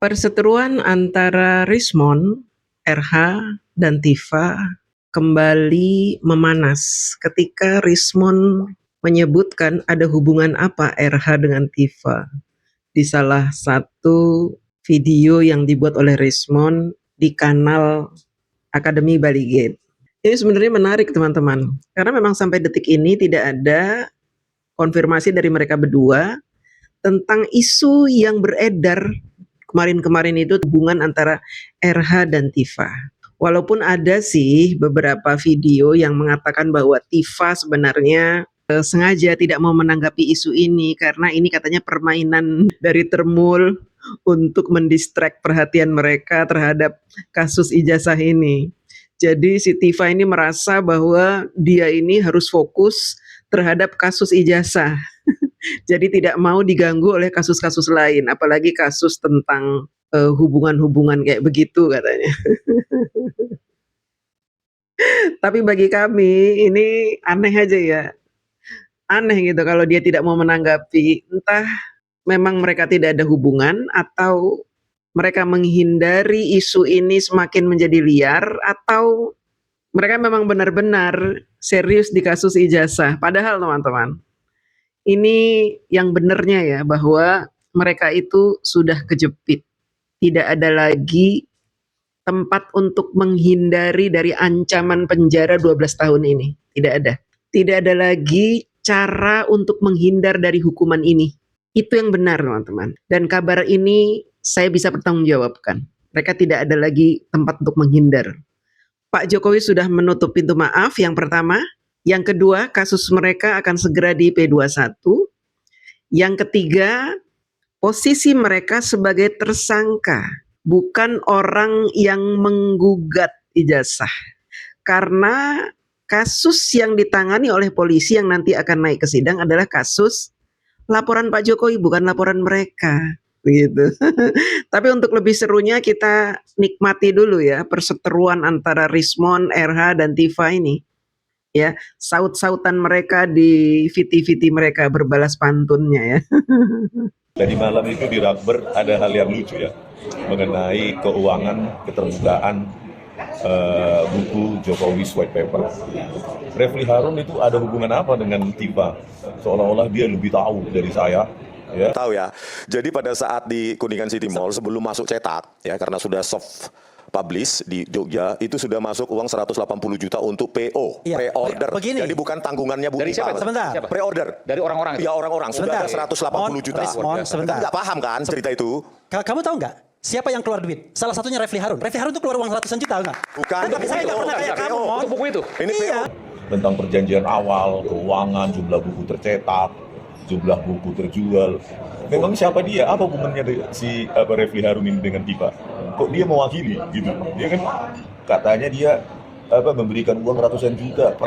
Perseteruan antara Rismond, RH, dan Tifa kembali memanas ketika Rismond menyebutkan ada hubungan apa RH dengan Tifa di salah satu video yang dibuat oleh Rismond di kanal Akademi Bali Gate. Ini sebenarnya menarik teman-teman, karena memang sampai detik ini tidak ada konfirmasi dari mereka berdua tentang isu yang beredar kemarin-kemarin itu hubungan antara RH dan Tifa. Walaupun ada sih beberapa video yang mengatakan bahwa Tifa sebenarnya sengaja tidak mau menanggapi isu ini karena ini katanya permainan dari Termul untuk mendistract perhatian mereka terhadap kasus ijazah ini. Jadi si Tifa ini merasa bahwa dia ini harus fokus terhadap kasus ijazah. Jadi tidak mau diganggu oleh kasus-kasus lain, apalagi kasus tentang hubungan-hubungan kayak begitu katanya. Tapi bagi kami ini aneh aja ya. Aneh gitu kalau dia tidak mau menanggapi. Entah memang mereka tidak ada hubungan atau mereka menghindari isu ini semakin menjadi liar atau mereka memang benar-benar serius di kasus ijazah. Padahal teman-teman, ini yang benernya ya, bahwa mereka itu sudah kejepit. Tidak ada lagi tempat untuk menghindari dari ancaman penjara 12 tahun ini. Tidak ada. Tidak ada lagi cara untuk menghindar dari hukuman ini. Itu yang benar teman-teman. Dan kabar ini saya bisa pertanggungjawabkan. Mereka tidak ada lagi tempat untuk menghindar. Pak Jokowi sudah menutup pintu maaf yang pertama. Yang kedua, kasus mereka akan segera di P21. Yang ketiga, posisi mereka sebagai tersangka, bukan orang yang menggugat ijazah. Karena kasus yang ditangani oleh polisi yang nanti akan naik ke sidang adalah kasus laporan Pak Jokowi, bukan laporan mereka. Begitu. Tapi untuk lebih serunya kita nikmati dulu ya perseteruan antara Rismond, RH, dan Tifa ini. Ya, saut-sautan mereka di VT-VT mereka berbalas pantunnya ya. Tadi malam itu di Rakber ada hal yang lucu ya, mengenai keuangan keterbukaan buku Jokowi White Paper. Refli Harun itu ada hubungan apa dengan Tifa? Seolah-olah dia lebih tahu dari saya. Ya. Tahu ya. Jadi pada saat di Kuningan City Mall sebelum masuk cetak ya, karena sudah soft publish di Jogja, itu sudah masuk uang 180 juta untuk PO, ya, pre-order. Begini. Jadi bukan tanggungannya Bu Tifa. Sebentar. Pre-order. Dari orang-orang. Ya orang-orang. Sudah ada 180 juta. Sebentar. Nggak paham kan cerita itu? Kamu tahu nggak? Siapa yang keluar duit? Salah satunya Refli Harun. Refli Harun itu keluar uang ratusan juta enggak? Bukan. Saya nggak pernah kayak kamu. Untuk buku itu. Ini iya. PO. Tentang perjanjian awal, keuangan, jumlah buku tercetak, jumlah buku terjual. Memang siapa dia? Apa hubungannya si Refli Harun ini dengan Tifa? Kok dia mewakili gitu? Dia kan katanya dia memberikan uang ratusan juta,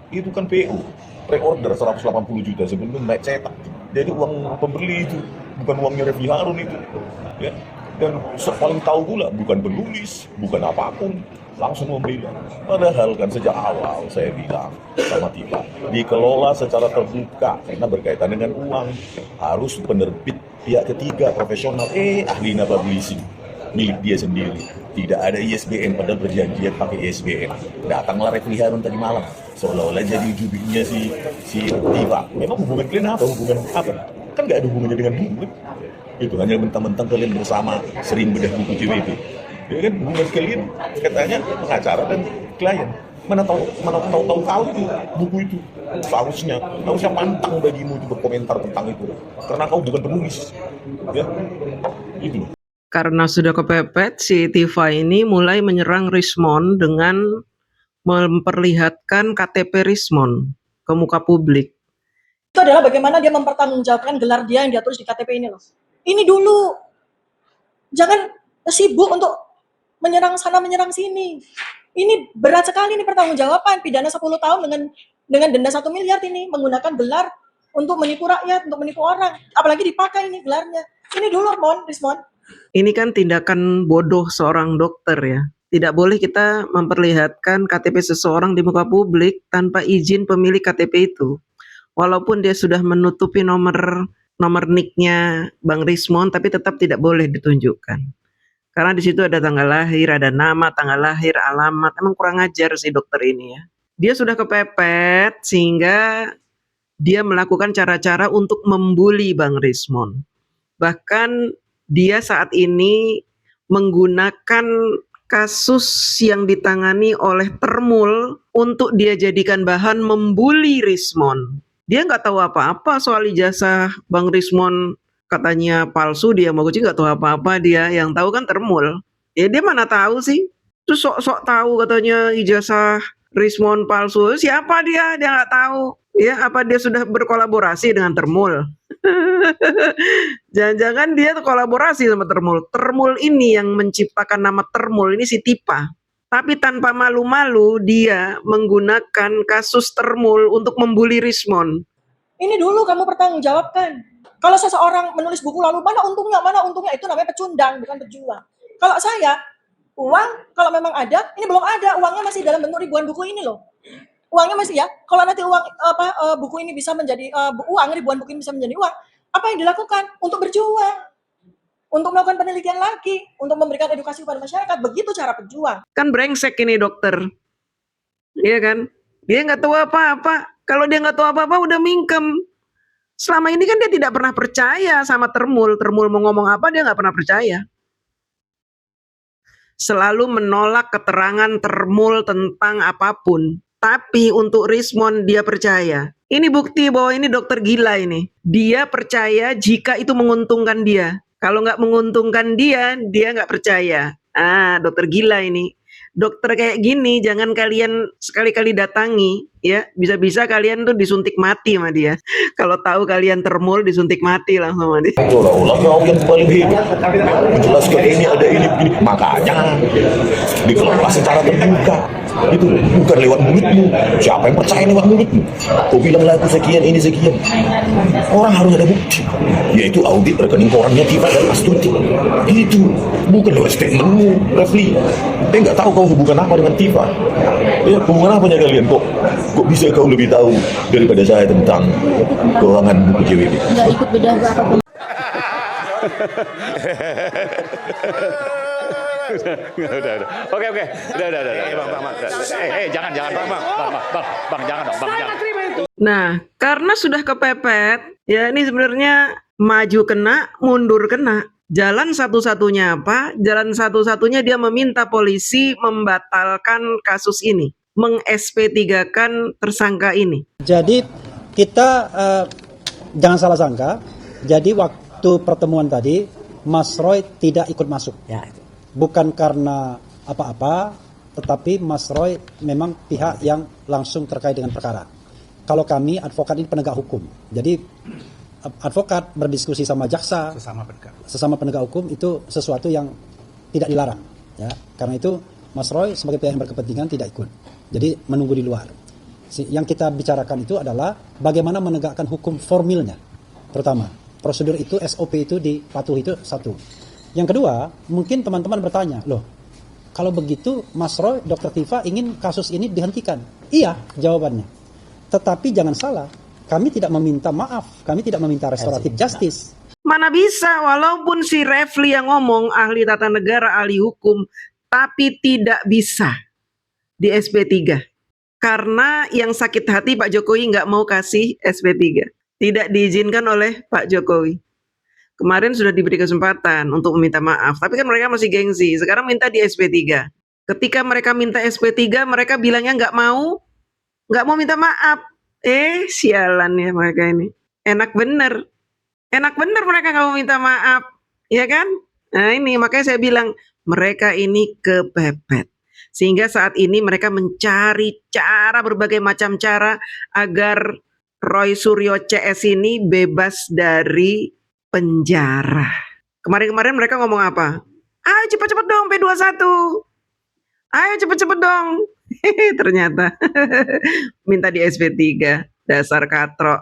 itu kan PO, pre-order 180 juta sebelum naik cetak. Jadi uang pembeli itu bukan uangnya Refli Harun itu, ya. Dan paling tahu pula bukan penulis, bukan apapun, langsung membela. Padahal kan sejak awal saya bilang sama Tifa, dikelola secara terbuka karena berkaitan dengan uang, harus penerbit pihak ketiga profesional, ahli publishing milik dia sendiri, tidak ada ISBN, padahal perjanjian pakai ISBN. Datanglah Refli Harun tadi malam, seolah-olah jadi jubirnya si Tifa. Memang hubungan kalian apa? Hubungan apa? Kan nggak ada hubungannya dengan buku kan? Itu hanya mentang-mentang kalian bersama sering bedah buku JWP. Ya kan hubungan kalian katanya pengacara dan klien. Mana tahu itu buku itu. Seharusnya pantang bagimu itu berkomentar tentang itu. Karena kau bukan penulis. Ya. Itu. Karena sudah kepepet, si Tifa ini mulai menyerang Rismond dengan memperlihatkan KTP Rismond ke muka publik. Itu adalah bagaimana dia mempertanggungjawabkan gelar dia yang dia tulis di KTP ini loh. Ini dulu. Jangan sibuk untuk menyerang sana menyerang sini. Ini berat sekali nih pertanggungjawaban, pidana 10 tahun dengan denda 1 miliar ini menggunakan gelar untuk menipu rakyat, untuk menipu orang. Apalagi dipakai ini gelarnya. Ini dulu Rismond. Ini kan tindakan bodoh seorang dokter ya. Tidak boleh kita memperlihatkan KTP seseorang di muka publik tanpa izin pemilik KTP itu. Walaupun dia sudah menutupi nomor nomor NIK-nya Bang Rismon, tapi tetap tidak boleh ditunjukkan. Karena di situ ada tanggal lahir, ada nama, tanggal lahir, alamat. Emang kurang ajar si dokter ini ya. Dia sudah kepepet sehingga dia melakukan cara-cara untuk membuli Bang Rismon. Bahkan dia saat ini menggunakan kasus yang ditangani oleh Termul untuk dia jadikan bahan membuli Rismon. Dia nggak tahu apa-apa soal ijazah Bang Rismon, katanya palsu, dia mau nggak tahu apa-apa dia, yang tahu kan Termul. Ya dia mana tahu sih? Terus sok-sok tahu katanya ijazah Rismon palsu. Siapa dia? Dia nggak tahu. Ya, apa dia sudah berkolaborasi dengan Termul? Jangan-jangan dia tuh kolaborasi sama Termul. Termul ini yang menciptakan nama Termul ini si Tipa. Tapi tanpa malu-malu dia menggunakan kasus Termul untuk membuli Rismon. Ini dulu kamu pertanggungjawabkan. Kalau seseorang menulis buku lalu mana untungnya, itu namanya pecundang, bukan pejuang. Kalau saya, uang kalau memang ada, ini belum ada, uangnya masih dalam bentuk ribuan buku ini loh. Uangnya masih ya, kalau nanti uang buku ini bisa menjadi uang, ribuan buku ini bisa menjadi uang, apa yang dilakukan? Untuk berjuang, untuk melakukan penelitian lagi, untuk memberikan edukasi kepada masyarakat. Begitu cara pejuang. Kan brengsek ini dokter, iya kan? Dia nggak tahu apa-apa. Kalau dia nggak tahu apa-apa udah mingkem. Selama ini kan dia tidak pernah percaya sama Termul. Termul mau ngomong apa dia nggak pernah percaya. Selalu menolak keterangan Termul tentang apapun. Tapi untuk Rismon dia percaya. Ini bukti bahwa ini dokter gila ini. Dia percaya jika itu menguntungkan dia. Kalau nggak menguntungkan dia nggak percaya. Dokter gila ini. Dokter kayak gini jangan kalian sekali-kali datangi, ya. Bisa-bisa kalian tuh disuntik mati sama dia. Kalau tahu kalian Termul disuntik mati langsung sama dia. Seolah-olah kau yang paling hebat. Menjelaskan ini ada ini begini. Makanya dikelola secara terbuka. Itu bukan lewat mulutmu. Siapa yang percaya lewat mulutmu? Kau bilang laku sekian, ini sekian. Orang harus ada bukti, yaitu audit rekening korannya Tifa dan Astuti. Itu bukan lewat statementmu, Refli. Nggak tahu kau hubungan apa dengan Tifa. Ya, hubungan apanya kalian? Kok bisa kau lebih tahu daripada saya tentang keuangan buku JWB? Nggak ikut beda apapun. Udah. Oke. Udah. Bang. Jangan, Bang, jangan dong, Bang, jangan. Nah, karena sudah kepepet, ya ini sebenarnya maju kena, mundur kena. Jalan satu-satunya apa? Jalan satu-satunya dia meminta polisi membatalkan kasus ini, meng-SP3-kan tersangka ini. Jadi kita jangan salah sangka. Jadi waktu pertemuan tadi Mas Roy tidak ikut masuk. Ya, itu. Bukan karena apa-apa, tetapi Mas Roy memang pihak yang langsung terkait dengan perkara. Kalau kami advokat ini penegak hukum. Jadi advokat berdiskusi sama jaksa, sesama penegak hukum itu sesuatu yang tidak dilarang. Ya, karena itu Mas Roy sebagai pihak yang berkepentingan tidak ikut. Jadi menunggu di luar. Yang kita bicarakan itu adalah bagaimana menegakkan hukum formilnya, terutama prosedur itu, SOP itu dipatuhi, itu satu. Yang kedua, mungkin teman-teman bertanya, loh, kalau begitu Mas Roy, Dr. Tifa ingin kasus ini dihentikan. Iya, jawabannya. Tetapi jangan salah, kami tidak meminta maaf, kami tidak meminta restoratif justice. Mana bisa, walaupun si Refli yang ngomong, ahli tata negara, ahli hukum, tapi tidak bisa di SP3. Karena yang sakit hati Pak Jokowi nggak mau kasih SP3. Tidak diizinkan oleh Pak Jokowi. Kemarin sudah diberi kesempatan untuk meminta maaf, tapi kan mereka masih gengsi. Sekarang minta di SP3. Ketika mereka minta SP3, mereka bilangnya nggak mau minta maaf. Sialan ya mereka ini. Enak bener mereka nggak mau minta maaf, ya kan? Nah ini makanya saya bilang mereka ini kepepet. Sehingga saat ini mereka mencari cara, berbagai macam cara agar Roy Suryo CS ini bebas dari penjara. Kemarin mereka ngomong apa? Ayo cepet-cepet dong P21. Ayo cepet-cepet dong. Ternyata minta di SP3. Dasar katro.